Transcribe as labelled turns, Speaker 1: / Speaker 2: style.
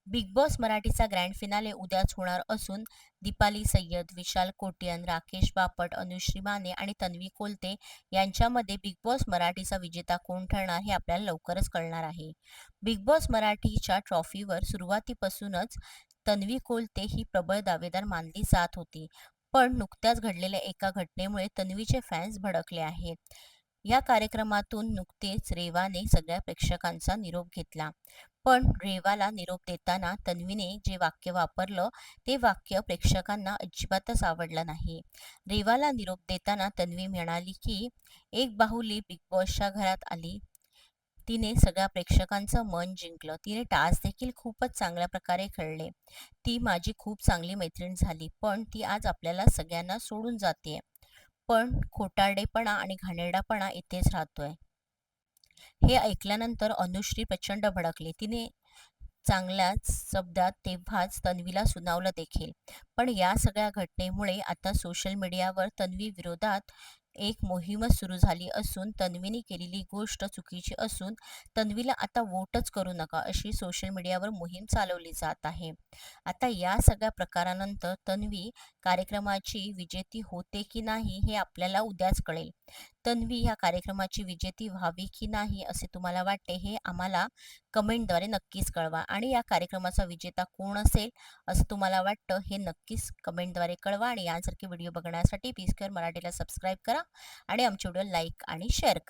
Speaker 1: Big boss मराठीचा grand finale उद्याच होणार असून दीपाली सय्यद, विशाल कोटियन, राकेश बापट, अनुश्री माने आणि तन्वी कोलते यांच्यामध्ये बिग बॉस मराठीचा विजेता कोण ठरणार हे आपल्याला लवकरच कळणार आहे. बिग बॉस मराठीच्या ट्रॉफीवर सुरुवातीपासूनच तन्वी कोलते ही प्रबळ दावेदार मानली जात होती. पण नुकत्याच घडलेल्या एका घटनेमुळे तन्वीचे फॅन्स भडकले आहेत. या कार्यक्रमातून नुकतेच रेवाने सगळ्या प्रेक्षकांचा निरोप घेतला. पण रेवाला निरोप देताना तन्वीने जे वाक्य वापरलं ते वाक्य प्रेक्षकांना अजिबातच आवडलं नाही. रेवाला निरोप देताना तन्वी म्हणाली की एक बाहुली बिग बॉसच्या घरात आली. तिने सगळ्या प्रेक्षकांचं मन जिंकलं. तिने टास्क देखील खूपच चांगल्या प्रकारे खेळले. ती माझी खूप चांगली मैत्रीण झाली. पण ती आज आपल्याला सगळ्यांना सोडून जातेय. पण खोटारडेपणा आणि घाणेरडापणा इथेच राहतोय. हे ऐकल्यानंतर अनुश्री प्रचंड भडकली. तिने चांगल्याच शब्दात तेव्हाच तन्वीला सुनावलं देखील. पण या सगळ्या घटनेमुळे आता सोशल मीडियावर तन्वी विरोधात एक मोहीमच सुरू झाली असून तन्वीने केलेली गोष्ट चुकीची असून तन्वीला आता वोटच करू नका अशी सोशल मीडियावर मोहीम चालवली जात आहे. आता या सगळ्या प्रकारानंतर तन्वी कार्यक्रमाची विजेती होते की नाही हे आपल्याला उद्याच कळेल. तन्वी ह्या कार्यक्रमाची विजेती व्हावी की नाही असे तुम्हाला वाटते हे आम्हाला कमेंटद्वारे नक्कीच कळवा आणि या कार्यक्रमाचा विजेता कोण असेल असं तुम्हाला वाटतं हे नक्कीच कमेंटद्वारे कळवा आणि यासारखे व्हिडिओ बघण्यासाठी पी स्क्वेअर मराठीला सबस्क्राईब करा आणि आमचे व्हिडिओ लाईक आणि शेअर करा.